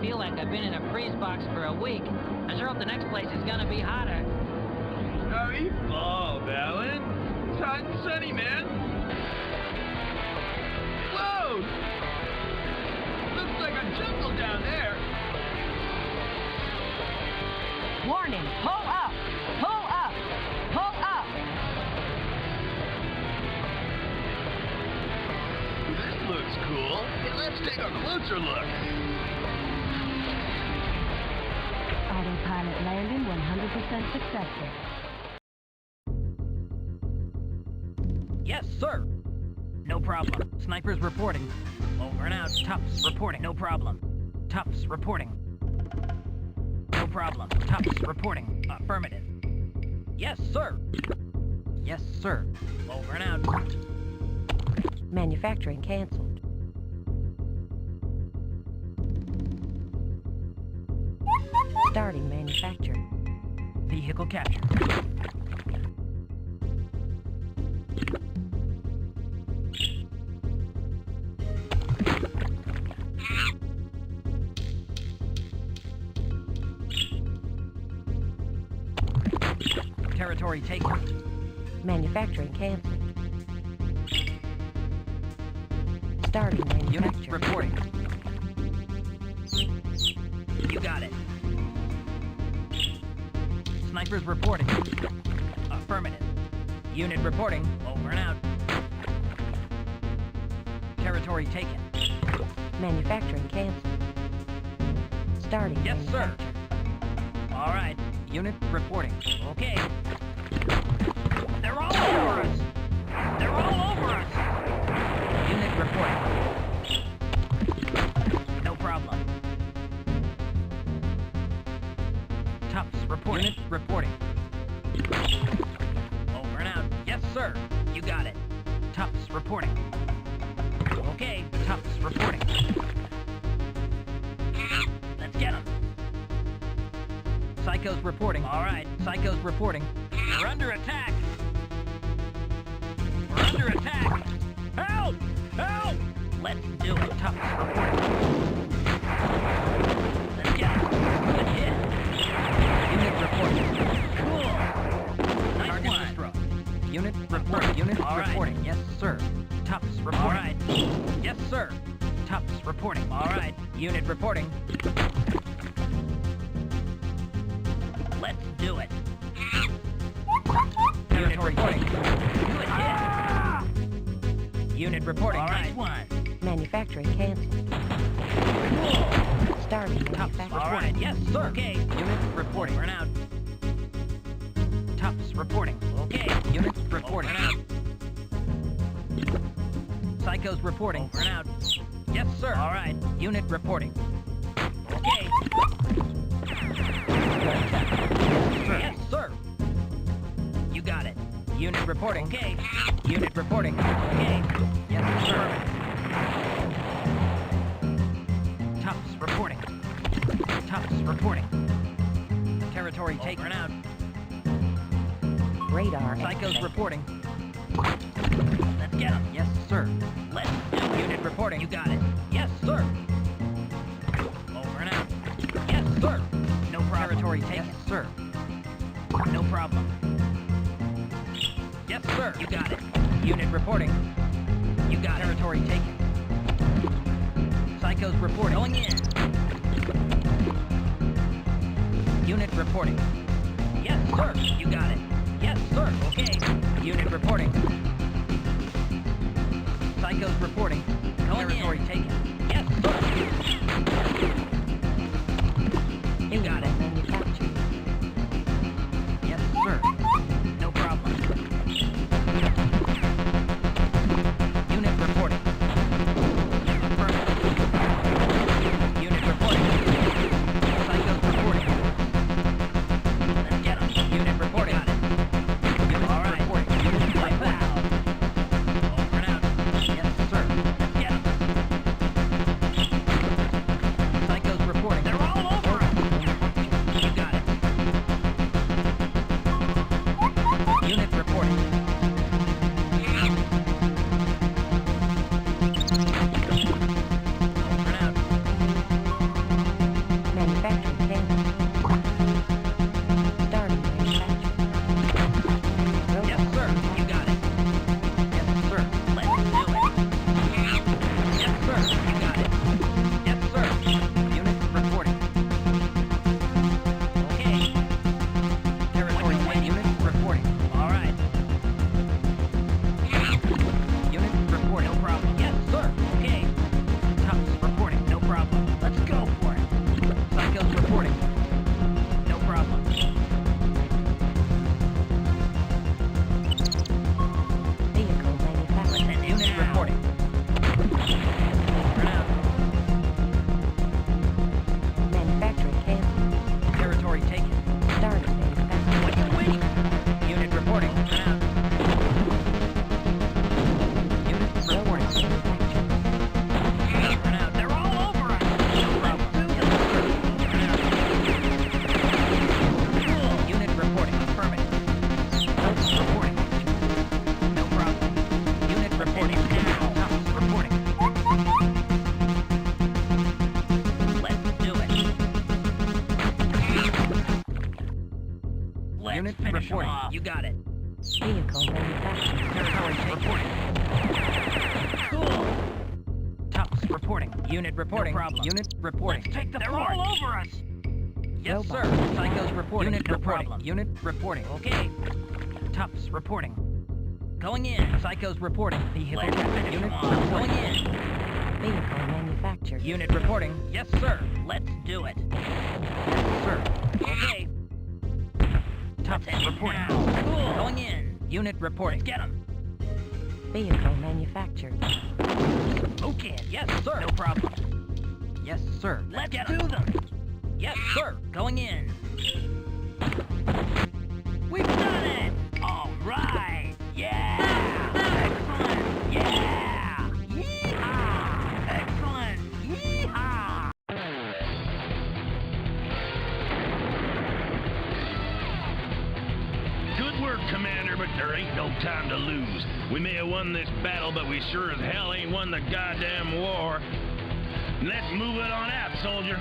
feel like I've been in a freeze box for a week. I sure hope the next place is gonna be hotter. Oh, evolve, Alan. It's hot and sunny, man. Whoa! Looks like a jungle down there. Warning, pull up, pull up, pull up. This looks cool. Hey, let's take a closer look. Autopilot landing 100% successful. Yes, sir. No problem. Snipers reporting. Over and out. Tops reporting. No problem. Tops reporting. No problem. Tops reporting. Affirmative. Yes, sir. Yes, sir. Over and out. Manufacturing canceled. Starting manufacture. Vehicle captured. Territory taken. Manufacturing canceled. Starting manufacture. Unit reporting. You got it. Snipers reporting. Affirmative. Unit reporting. Over and out. Territory taken. Manufacturing canceled. Starting Yes, sir. manufacture. All right. Unit reporting. Okay. They're all over us. They're all over us. Unit reporting. No problem. Tops reporting. Unit reporting. Over and out. Yes, sir. You got it. Tops reporting. Okay. Tops reporting. Let's get them. Psycho's reporting. All right. Psycho's reporting. We're under attack. We're under attack. Help! Help! Let's do it. Tops reporting. Let's get it. Good hit. Unit reporting. Cool. Nice Target one. Destroyed. Unit reporting. Unit reporting. Right. Yes, sir. Tops reporting. All right. Yes, sir. Tops reporting. All right. Unit reporting. Let's do it. Unit reporting. Good hit. Unit reporting. All right. Nice one. Manufacturing canceled. Cool. Starting Tops manufacture. all right. Yes, sir. Okay. Unit reporting. Over and out. Tops reporting. Okay. Unit reporting. Over and out. Psycho's reporting. Over and out. Yes, sir. All right. Unit reporting. Okay. Yes, sir. You got it. Unit reporting. Okay. Unit reporting. Okay. Yes, sir. Tops reporting. Tops reporting. Territory taken. Over and out. Radar. Psycho's activated. reporting. Let's get him. Yes, sir. Let's do unit reporting. You got it. Yes, sir. Over and out. Yes, sir. No problem. Territory taken. Yes, sir. No problem. Yes, sir. You got it. Unit reporting. You got territory taken. Psycho's reporting. Going in. Unit reporting. Yes, sir. You got it. Yes, sir. Okay. Unit reporting. Psycho's reporting. Territory taken. Yes, sir. You got it. Manufacturing. Yes, sir. No problem. Unit reporting. Affirmative. Unit reporting. Psycho's reporting. Let's get him. Unit reporting. Got it. Unit all right. Reporting. Unit like that. Over and out. Yes, sir. Let's get him. Unit reporting. You got it. Vehicle manufactured. Territory reporting. Cool. Tops reporting. Unit reporting. No problem. Unit reporting. Let's take the They're all over us. Yes, Robot. sir. Psychos reporting. Unit No reporting. problem. Unit reporting. Okay. Tops reporting. Going in. Psychos reporting. Vehicle Let's finish unit them off. going Going in. Vehicle manufactured. Unit reporting. Yes, sir. Let's do it. Yes, sir. Okay. Tops Let's end it reporting. now. Cool. Going in. Unit reporting. Get him. Vehicle manufactured. Okay. Yes, sir. No problem. Yes, sir. Let's do them. Yes, sir. Going in. We've done it. All right. Yeah. Excellent. Yeah. Yeehaw. Excellent. Yeehaw. Good work, Commander, but there ain't no time to lose. We may have won this battle, but we sure as hell ain't won the goddamn war. Let's move it on out, soldier.